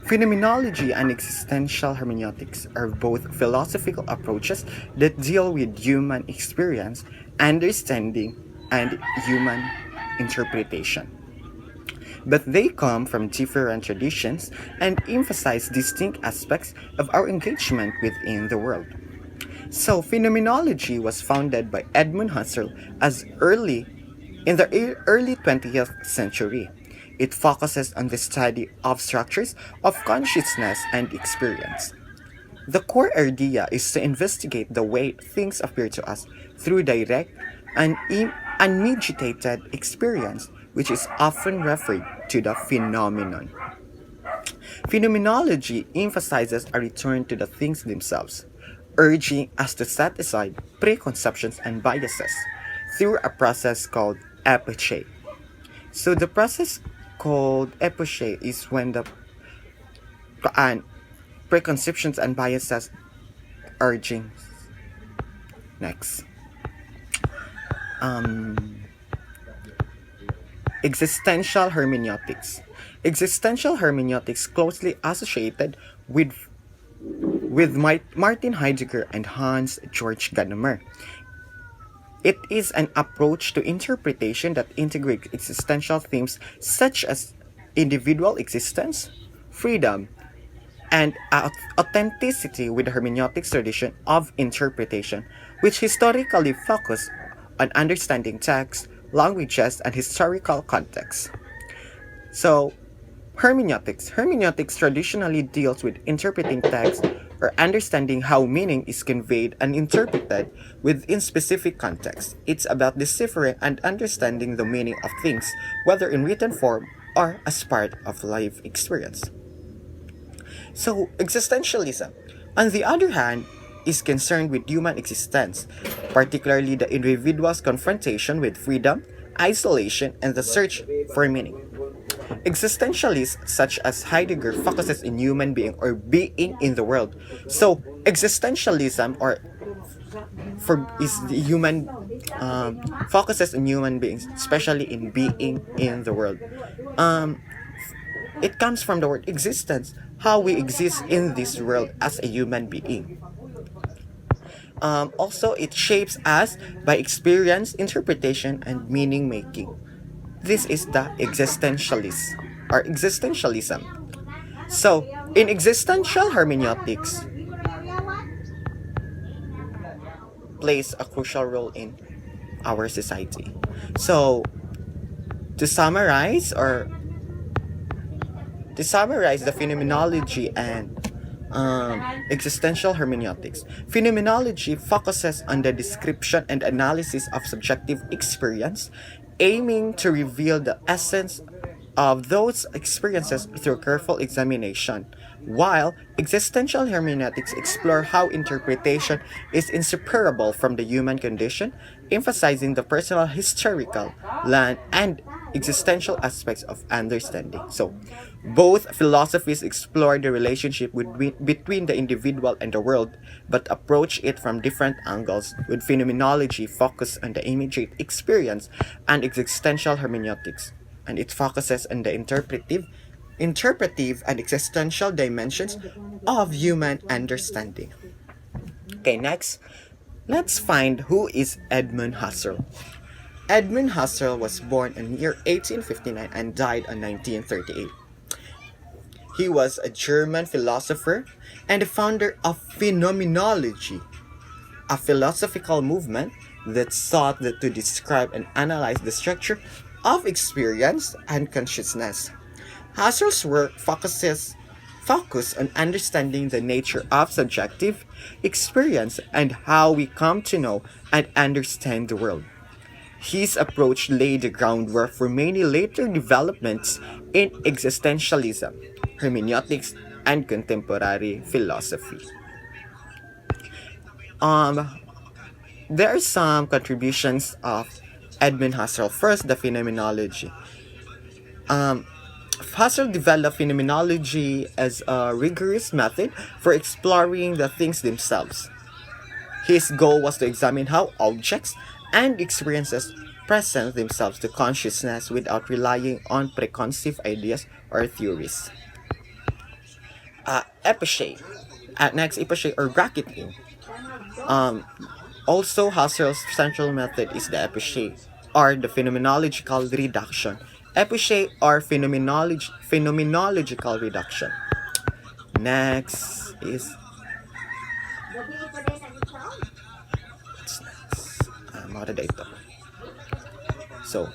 Phenomenology and existential hermeneutics are both philosophical approaches that deal with human experience, understanding, and human interpretation. But they come from different traditions and emphasize distinct aspects of our engagement within the world. So, phenomenology was founded by Edmund Husserl as early in the early 20th century. It focuses on the study of structures of consciousness and experience. The core idea is to investigate the way things appear to us through direct and unmediated experience, which is often referred to the phenomenon. Phenomenology emphasizes a return to the things themselves, urging us to set aside preconceptions and biases through a process called epoche. So the process called epoche is when the and preconceptions and biases urging next. Um, Existential hermeneutics. Existential hermeneutics closely associated with Martin Heidegger and Hans Georg Gadamer. It is an approach to interpretation that integrates existential themes such as individual existence, freedom, and authenticity with the hermeneutics tradition of interpretation, which historically focused on understanding text, languages, and historical context. So, hermeneutics traditionally deals with interpreting text or understanding how meaning is conveyed and interpreted within specific context. It's about deciphering and understanding the meaning of things, whether in written form or as part of life experience. So, existentialism, on the other hand, is concerned with human existence, particularly the individual's confrontation with freedom, isolation, and the search for meaning. Existentialists such as Heidegger focuses in human being or being in the world. So, existentialism or for is the human focuses on human beings, especially in being in the world. Um, it comes from the word existence, how we exist in this world as a human being. Also, it shapes us by experience, interpretation, and meaning making. This is the existentialist or existentialism. So, in existential hermeneutics, plays a crucial role in our society. So, to summarize or to summarize the phenomenology and existential hermeneutics. Phenomenology focuses on the description and analysis of subjective experience, aiming to reveal the essence of those experiences through careful examination, while existential hermeneutics explore how interpretation is inseparable from the human condition, emphasizing the personal historical, land, and existential aspects of understanding. So, both philosophies explore the relationship between the individual and the world, but approach it from different angles, with phenomenology focused on the immediate experience and existential hermeneutics, and it focuses on the interpretive and existential dimensions of human understanding. Okay, next, let's find who is Edmund Husserl. Edmund Husserl was born in year 1859 and died in 1938. He was a German philosopher and the founder of phenomenology, a philosophical movement that sought to describe and analyze the structure of experience and consciousness. Husserl's work focus on understanding the nature of subjective experience and how we come to know and understand the world. His approach laid the groundwork for many later developments in existentialism, hermeneutics, and contemporary philosophy. Um, there are some contributions of Edmund Husserl. First, the phenomenology. Um, Husserl developed phenomenology as a rigorous method for exploring the things themselves. His goal was to examine how objects and experiences present themselves to consciousness without relying on preconceived ideas or theories. Epiche. Next, Epiche or bracketing. Um, Also, Husserl's central method is the epiche, or the phenomenological reduction. Epiche or phenomenological reduction. Next is what's next? Mga dito. So,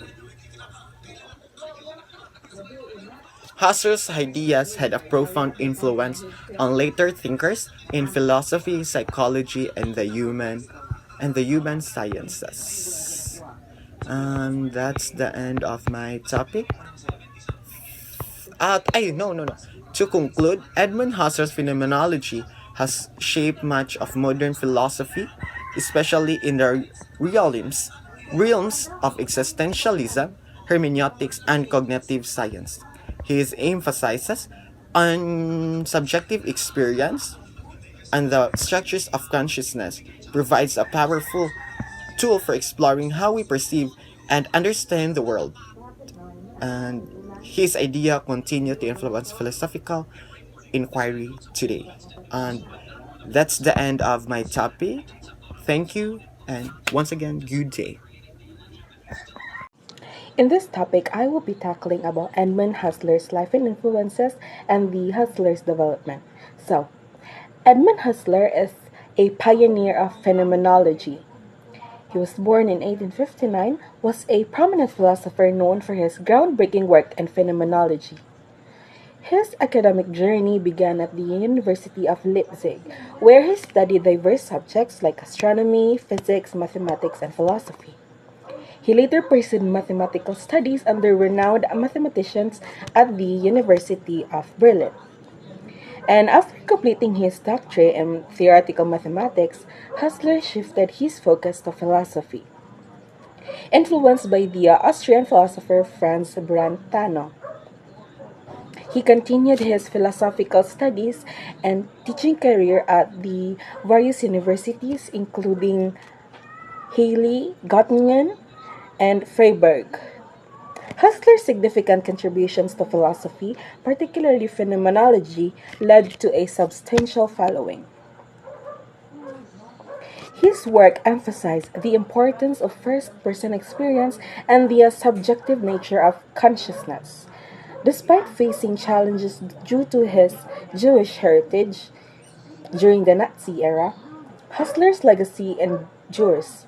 Husserl's ideas had a profound influence on later thinkers in philosophy, psychology, and the human sciences. That's the end of my topic. No. To conclude, Edmund Husserl's phenomenology has shaped much of modern philosophy, especially in the realms of existentialism, hermeneutics, and cognitive science. His emphasizes on subjective experience and the structures of consciousness provides a powerful tool for exploring how we perceive and understand the world, and his idea continue to influence philosophical inquiry today. And that's the end of my topic. Thank you, and once again, good day. In this topic, I will be tackling about Edmund Husserl's life and influences and the Husserl's development. So, Edmund Husserl is a pioneer of phenomenology. He was born in 1859, was a prominent philosopher known for his groundbreaking work in phenomenology. His academic journey began at the University of Leipzig, where he studied diverse subjects like astronomy, physics, mathematics, and philosophy. He later pursued mathematical studies under renowned mathematicians at the University of Berlin. And after completing his doctorate in theoretical mathematics, Husserl shifted his focus to philosophy, influenced by the Austrian philosopher Franz Brentano. He continued his philosophical studies and teaching career at the various universities, including Halle, Göttingen, and Freiburg. Husserl's significant contributions to philosophy, particularly phenomenology, led to a substantial following. His work emphasized the importance of first person experience and the subjective nature of consciousness. Despite facing challenges due to his Jewish heritage during the Nazi era, Husserl's legacy endures.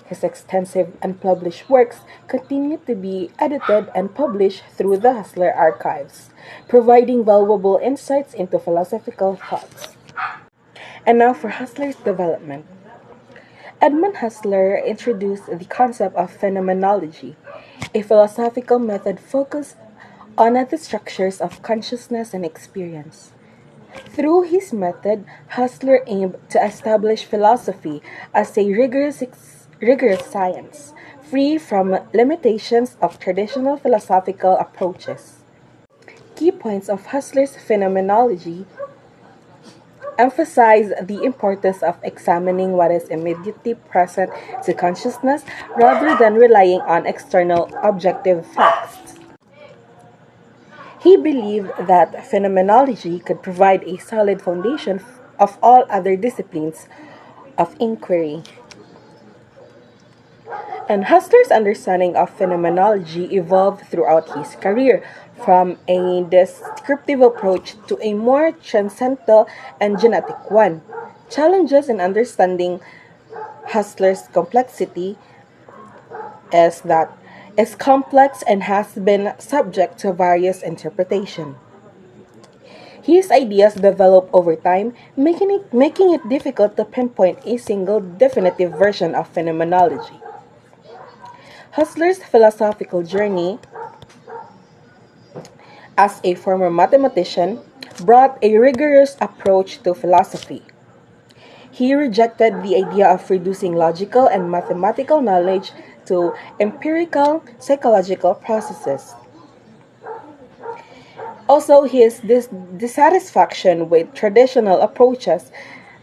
His extensive unpublished works continue to be edited and published through the Husserl archives, providing valuable insights into philosophical thoughts. And now for Husserl's development. Edmund Husserl introduced the concept of phenomenology, a philosophical method focused on the structures of consciousness and experience. Through his method, Husserl aimed to establish philosophy as a rigorous science, free from limitations of traditional philosophical approaches. Key points of Husserl's phenomenology emphasize the importance of examining what is immediately present to consciousness rather than relying on external objective facts. He believed that phenomenology could provide a solid foundation of all other disciplines of inquiry. And Husserl's understanding of phenomenology evolved throughout his career, from a descriptive approach to a more transcendental and genetic one. Challenges in understanding Husserl's complexity is that it's complex and has been subject to various interpretations. His ideas develop over time, making it difficult to pinpoint a single definitive version of phenomenology. Husserl's philosophical journey as a former mathematician brought a rigorous approach to philosophy. He rejected the idea of reducing logical and mathematical knowledge to empirical psychological processes. Also, his dissatisfaction with traditional approaches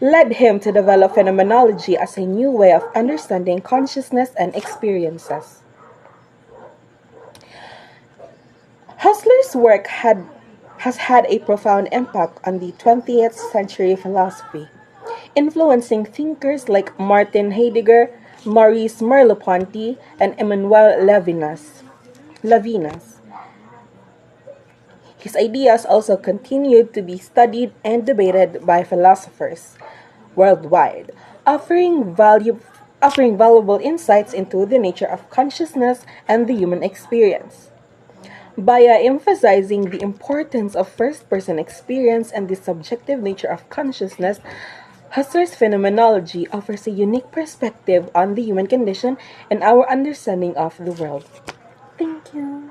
led him to develop phenomenology as a new way of understanding consciousness and experiences. Husserl's work has had a profound impact on the 20th century philosophy, influencing thinkers like Martin Heidegger, Maurice Merleau-Ponty, and Emmanuel Levinas. His ideas also continued to be studied and debated by philosophers worldwide, offering offering valuable insights into the nature of consciousness and the human experience. By emphasizing the importance of first person experience and the subjective nature of consciousness, Husserl's phenomenology offers a unique perspective on the human condition and our understanding of the world. Thank you.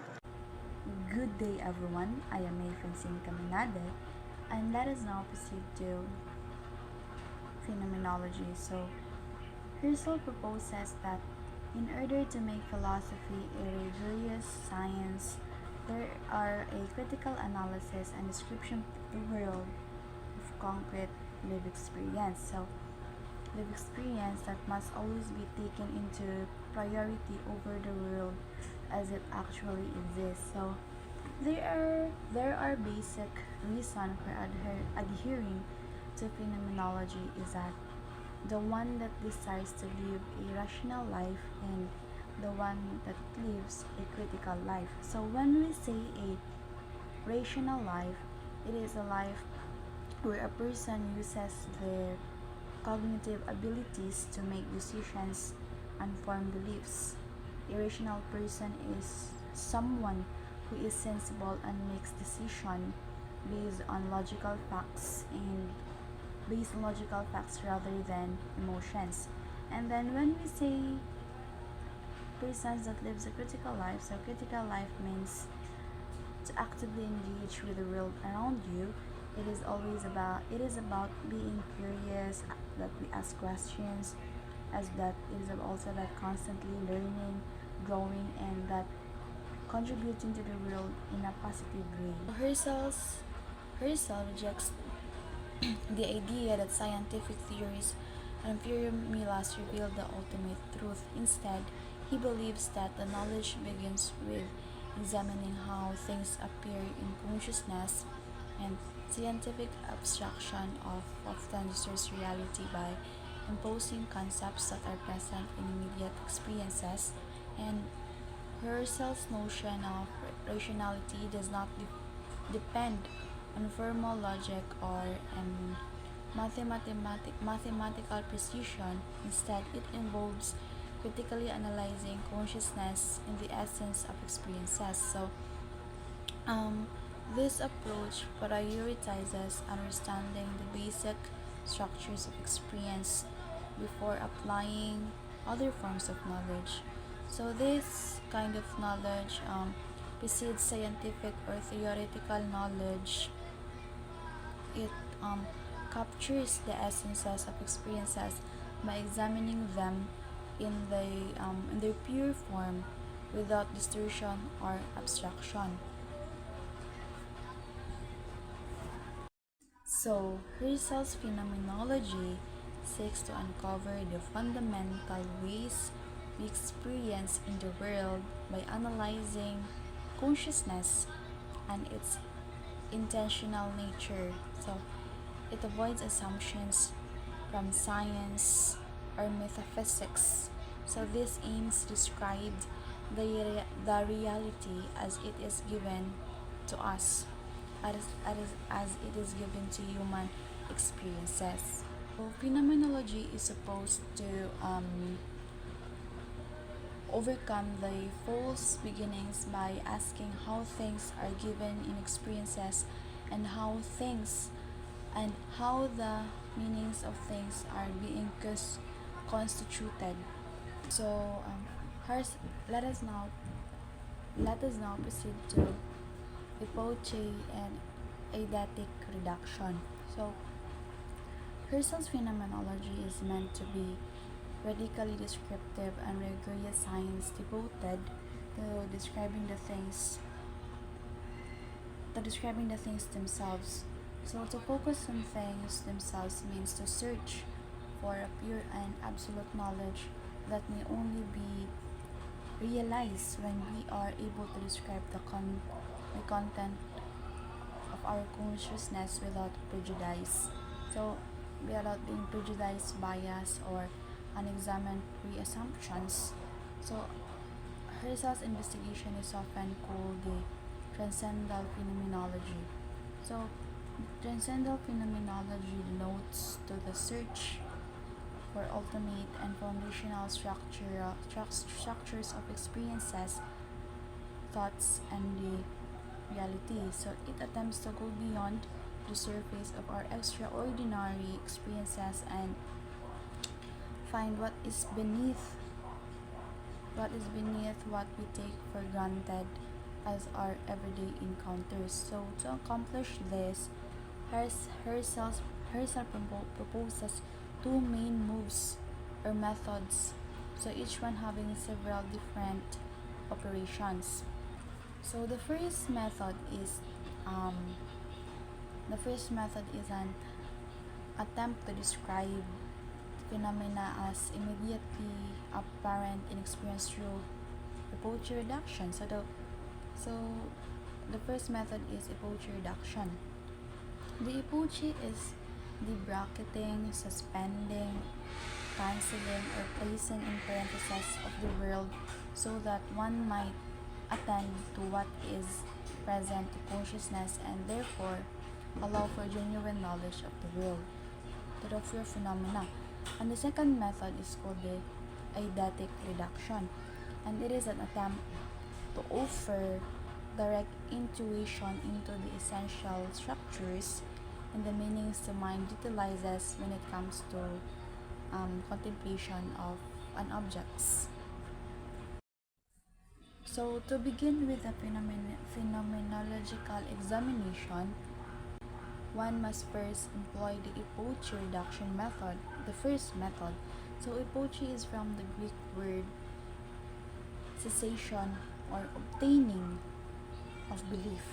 Good day, everyone. I am May Francine Caminade, and let us now proceed to phenomenology. So, Husserl proposes that in order to make philosophy a rigorous science, there are a critical analysis and description of the world of concrete lived experience. So, lived experience that must always be taken into priority over the world as it actually exists. So, there are basic reason for adhering to phenomenology is that the one that desires to live a rational life and the one that lives a critical life. So when we say a rational life, it is a life where a person uses their cognitive abilities to make decisions and form beliefs. A rational person is someone who is sensible and makes decisions based on logical facts and based on logical facts rather than emotions. And then when we say persons that lives a critical life, so critical life means to actively engage with the world around you. It is about being curious, that we ask questions, as that it is also about constantly learning, growing, and that contributing to the world in a positive way. Husserl rejects the idea that scientific theories and formulas reveal the ultimate truth. Instead, he believes that the knowledge begins with examining how things appear in consciousness, and scientific abstraction often distorts reality by imposing concepts that are present in immediate experiences, and Husserl's notion of rationality does not depend on formal logic or mathematical precision. Instead, it involves critically analyzing consciousness in the essence of experiences. So, um, this approach prioritizes understanding the basic structures of experience before applying other forms of knowledge. So, this kind of knowledge precedes scientific or theoretical knowledge. It captures the essences of experiences by examining them in their pure form without distortion or abstraction. So, Husserl's phenomenology seeks to uncover the fundamental ways we experience in the world by analyzing consciousness and its intentional nature. So, it avoids assumptions from science or metaphysics. So, this aims to describe the reality as it is given to us, as it is given to human experiences. So, phenomenology is supposed to overcome the false beginnings by asking how things are given in experiences and and how the meanings of things are being constituted. So, hers, let us now proceed to epoche and eidetic reduction. So, Husserl's phenomenology is meant to be radically descriptive and rigorous science devoted to describing the things themselves. So to focus on things themselves means to search for a pure and absolute knowledge that may only be realized when we are able to describe the content of our consciousness without prejudice. So, without being prejudiced, bias, or unexamined pre-assumptions. So, Husserl's investigation is often called the transcendental phenomenology. So, transcendental phenomenology denotes to the search for ultimate and foundational structures of experiences, thoughts, and the reality. So it attempts to go beyond the surface of our extraordinary experiences and find what is beneath what we take for granted as our everyday encounters. So to accomplish this, Husserl proposes two main moves or methods, so each one having several different operations. So um, the first method is an attempt to describe phenomena as immediately apparent in experience through epoche reduction. So the first method is epoche reduction. The epoche is the bracketing, suspending, cancelling, or placing in parentheses of the world so that one might attend to what is present to consciousness and therefore allow for genuine knowledge of the world, to the pure phenomena. And the second method is called the eidetic reduction, and it is an attempt to offer direct intuition into the essential structures and the meanings the mind utilizes when it comes to contemplation of an objects. So to begin with the phenomenological examination, one must first employ the epoche reduction method, the first method. So epoche is from the Greek word cessation or obtaining of belief.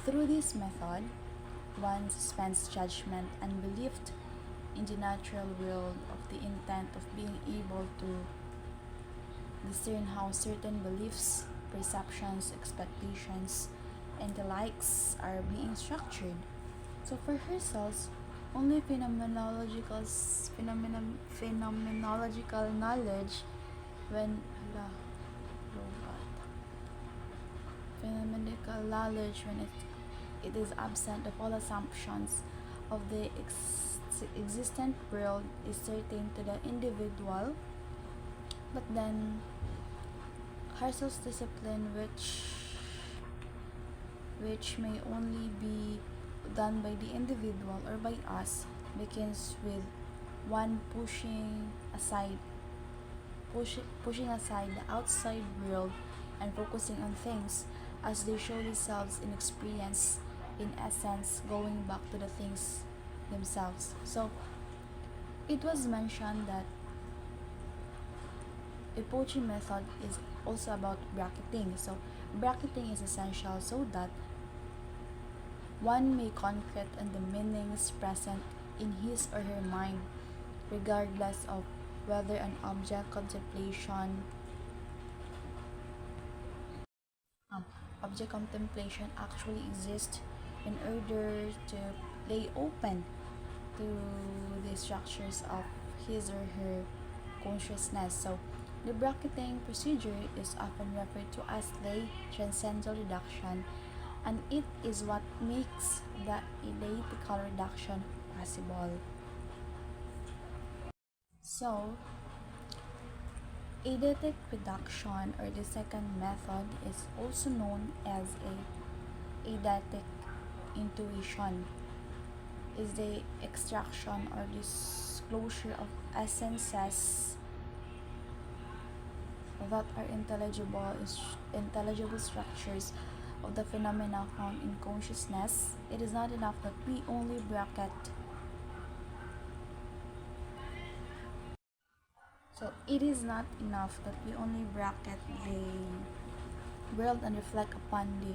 Through this method, one suspends judgment and belief in the natural world of the intent of being able to discern how certain beliefs, perceptions, expectations, and the likes are being structured. So for herself, only phenomenological knowledge when phenomenological knowledge when it is absent of all assumptions of the existent world is certain to the individual, but then Husserl's discipline, which may only be done by the individual or by us, begins with one pushing aside the outside world and focusing on things as they show themselves in experience, in essence going back to the things themselves. So it was mentioned that epoche method is also about bracketing. So bracketing is essential so that one may concrete on the meanings present in his or her mind, regardless of whether an object contemplation actually exists, in order to lay open to the structures of his or her consciousness. So the bracketing procedure is often referred to as the transcendental reduction, and it is what makes the eidetical reduction possible. So, eidetic reduction, or the second method, is also known as a eidetic intuition, is the extraction or disclosure of essences that are intelligible structures of the phenomena found in consciousness. It is not enough that we only bracket. So it is not enough that we only bracket the world and reflect upon the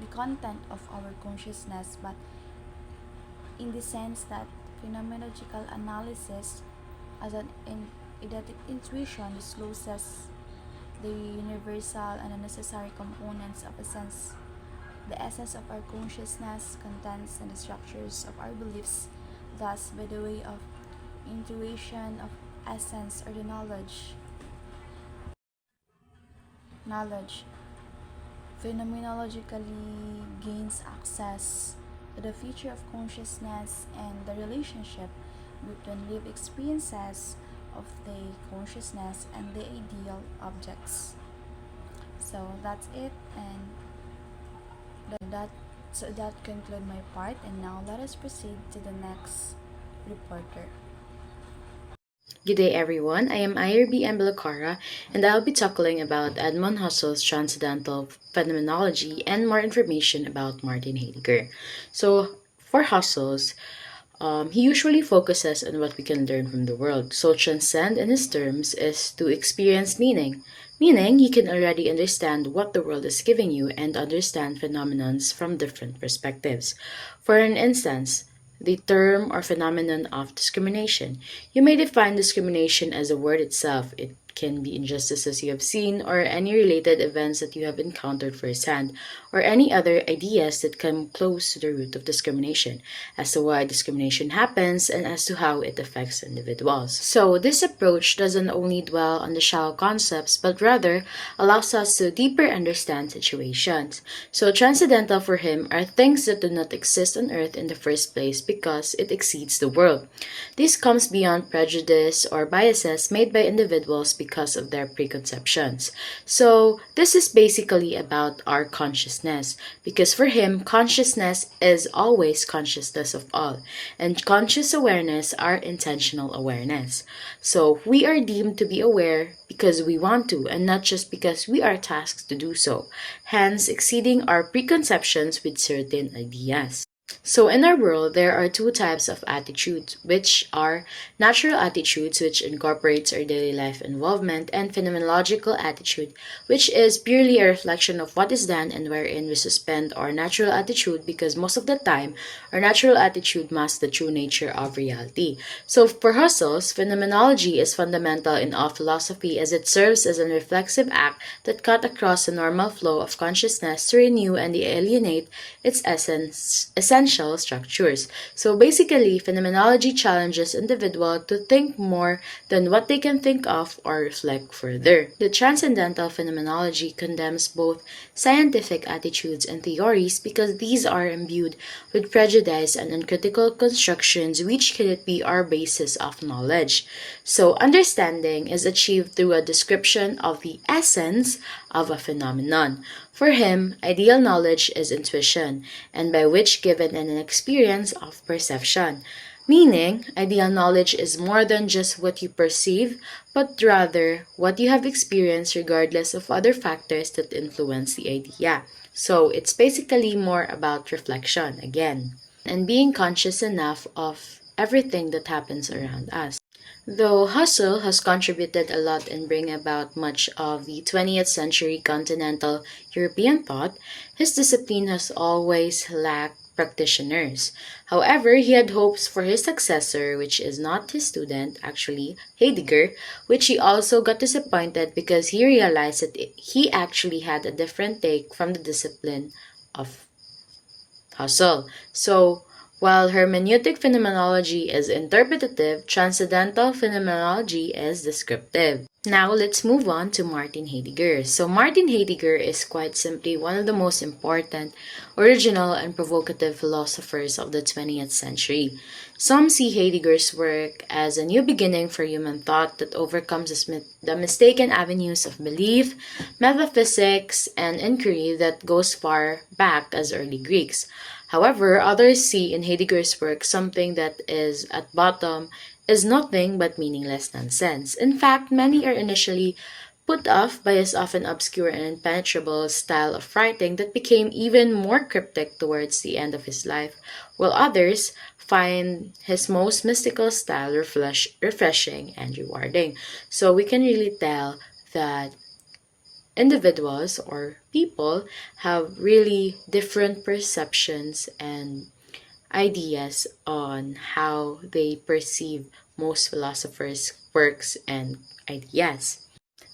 content of our consciousness, but in the sense that phenomenological analysis as an eidetic intuition discloses the universal and unnecessary components of a sense the essence of our consciousness, contents, and the structures of our beliefs, thus, by the way of intuition of essence or the knowledge phenomenologically gains access to the future of consciousness and the relationship between lived experiences of the consciousness and the ideal objects. So that's it, and that that conclude my part, and now let us proceed to the next reporter. Good day, everyone. I am IRB Ambulakara, and I'll be tackling about Edmund Husserl's transcendental phenomenology and more information about Martin Heidegger. So, for Husserl's, he usually focuses on what we can learn from the world. So, transcend in his terms is to experience meaning. Meaning, you can already understand what the world is giving you and understand phenomenons from different perspectives. For an instance, the term or phenomenon of discrimination. You may define discrimination as a word itself. It can be injustices you have seen, or any related events that you have encountered firsthand, or any other ideas that come close to the root of discrimination, as to why discrimination happens and as to how it affects individuals. So, this approach doesn't only dwell on the shallow concepts, but rather allows us to deeper understand situations. So, transcendental for him are things that do not exist on earth in the first place because it exceeds the world. This comes beyond prejudice or biases made by individuals because of their preconceptions. So, this is basically about our consciousness, because for him, consciousness is always consciousness of all, and conscious awareness are intentional awareness. So, we are deemed to be aware because we want to, and not just because we are tasked to do so, hence exceeding our preconceptions with certain ideas. So in our world, there are two types of attitudes, which are natural attitudes, which incorporates our daily life involvement, and phenomenological attitude, which is purely a reflection of what is done and wherein we suspend our natural attitude because most of the time, our natural attitude masks the true nature of reality. So for Husserl's, phenomenology is fundamental in all philosophy as it serves as a reflexive act that cut across the normal flow of consciousness to renew and alienate its essential structures. So basically, phenomenology challenges individuals to think more than what they can think of or reflect further. The transcendental phenomenology condemns both scientific attitudes and theories because these are imbued with prejudice and uncritical constructions which cannot be our basis of knowledge. So understanding is achieved through a description of the essence of a phenomenon. For him, ideal knowledge is intuition, and by which given an experience of perception. Meaning, ideal knowledge is more than just what you perceive, but rather what you have experienced regardless of other factors that influence the idea. So, it's basically more about reflection again, and being conscious enough of everything that happens around us. Though Husserl has contributed a lot in bringing about much of the 20th century continental European thought, his discipline has always lacked practitioners. However, he had hopes for his successor, which is not his student, actually, Heidegger, which he also got disappointed because he realized that he actually had a different take from the discipline of Husserl. So, while hermeneutic phenomenology is interpretative, transcendental phenomenology is descriptive. Now let's move on to Martin Heidegger. So Martin Heidegger is quite simply one of the most important, original, and provocative philosophers of the 20th century. Some see Heidegger's work as a new beginning for human thought that overcomes the mistaken avenues of belief, metaphysics, and inquiry that goes far back as early Greeks. However, others see in Heidegger's work something that is, at bottom, is nothing but meaningless nonsense. In fact, many are initially put off by his often obscure and impenetrable style of writing that became even more cryptic towards the end of his life, while others find his most mystical style refreshing and rewarding. So we can really tell that individuals or people have really different perceptions and ideas on how they perceive most philosophers' works and ideas.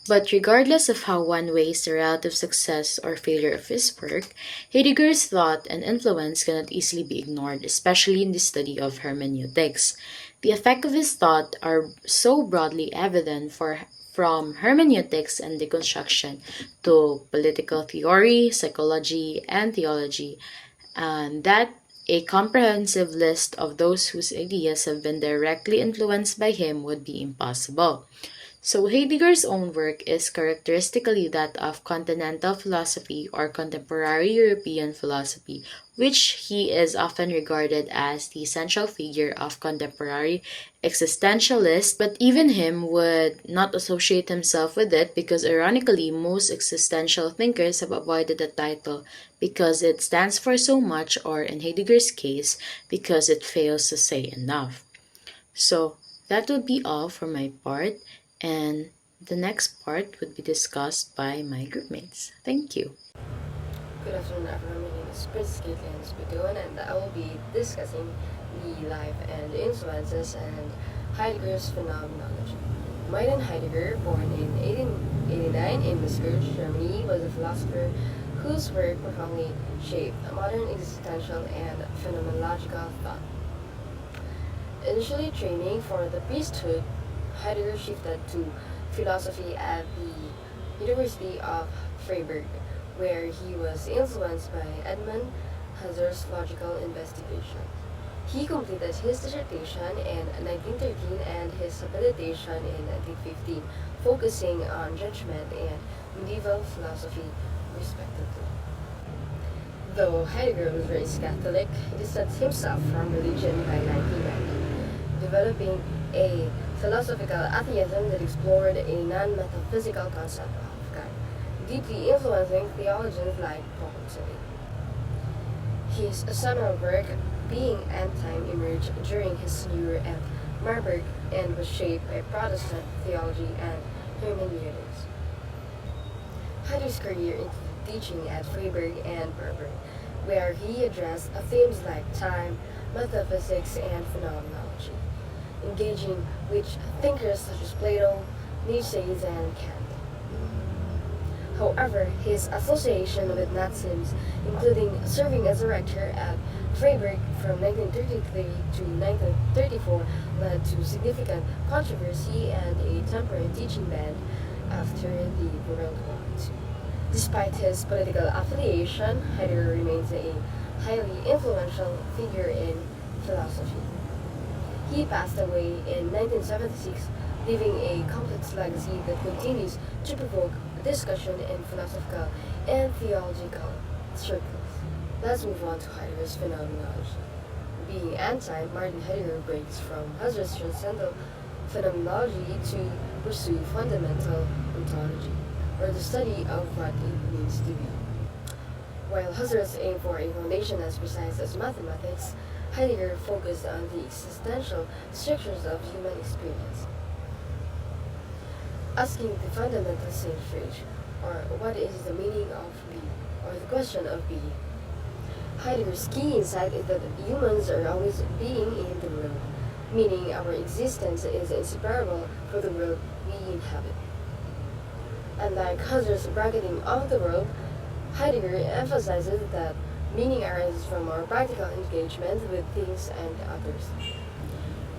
But regardless of how one weighs the relative success or failure of his work, Heidegger's thought and influence cannot easily be ignored, especially in the study of hermeneutics. The effect of his thought are so broadly evident from hermeneutics and deconstruction to political theory, psychology, and theology, and that a comprehensive list of those whose ideas have been directly influenced by him would be impossible. So Heidegger's own work is characteristically that of continental philosophy or contemporary European philosophy, which he is often regarded as the central figure of contemporary existentialists, but even him would not associate himself with it because ironically most existential thinkers have avoided the title because it stands for so much, or in Heidegger's case, because it fails to say enough. So that would be all for my part, and the next part would be discussed by my groupmates. Thank you. Good afternoon, everyone. My name is Prince Caitlin Spitone, and I will be discussing the life and influences and Heidegger's phenomenology. Martin Heidegger, born in 1889 in Maastricht, Germany, was a philosopher whose work profoundly shaped modern existential and phenomenological thought. Initially training for the priesthood, Heidegger shifted to philosophy at the University of Freiburg, where he was influenced by Edmund Husserl's logical investigation. He completed his dissertation in 1913 and his habilitation in 1915, focusing on judgment and medieval philosophy, respectively. Though Heidegger was raised Catholic, he distanced himself from religion by 1990, developing a philosophical atheism that explored a non-metaphysical concept of God, deeply influencing theologians like Paul Tilly. His seminal work, Being and Time, emerged during his tenure at Marburg and was shaped by Protestant theology and hermeneutics. Heidegger's career included teaching at Freiburg and Marburg, where he addressed themes like time, metaphysics, and phenomenology, engaging with thinkers such as Plato, Nietzsche, and Kant. However, his association with Nazism, including serving as a rector at Freiburg from 1933 to 1934, led to significant controversy and a temporary teaching ban after the World War II. Despite his political affiliation, Heidegger remains a highly influential figure in philosophy. He passed away in 1976, leaving a complex legacy that continues to provoke discussion in philosophical and theological circles. Let's move on to Heidegger's phenomenology. Being anti, Martin Heidegger breaks from Husserl's transcendental phenomenology to pursue fundamental ontology, or the study of what it means to be. While Husserl's aim for a foundation as precise as mathematics, Heidegger focused on the existential structures of human experience, asking the fundamental sage, or what is the meaning of being, or the question of being. Heidegger's key insight is that humans are always being in the world, meaning our existence is inseparable from the world we inhabit. Unlike Husserl's bracketing of the world, Heidegger emphasizes that meaning arises from our practical engagement with things and others.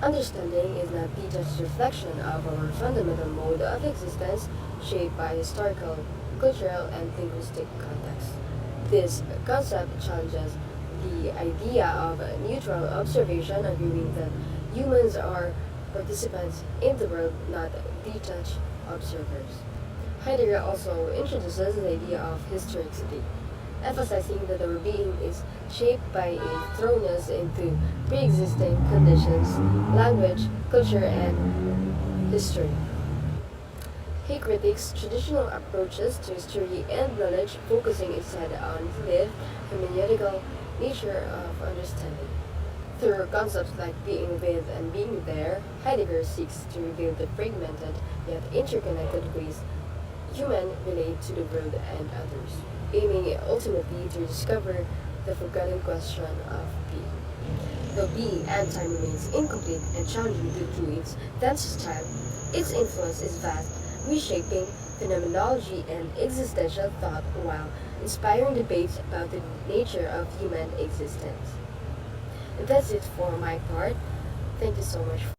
Understanding is not detached reflection of our fundamental mode of existence shaped by historical, cultural, and linguistic context. This concept challenges the idea of neutral observation, arguing that humans are participants in the world, not detached observers. Heidegger also introduces the idea of historicity, emphasizing that our being is shaped by a throwness into pre-existing conditions, language, culture, and history. He critiques traditional approaches to history and knowledge, focusing instead on the lived hermeneutical nature of understanding. Through concepts like being with and being there, Heidegger seeks to reveal the fragmented yet interconnected ways humans relate to the world and others, aiming ultimately to discover the forgotten question of being. Though being and time remains incomplete and challenging due to its dense style, its influence is vast, reshaping phenomenology and existential thought while inspiring debates about the nature of human existence. And that's it for my part. Thank you so much.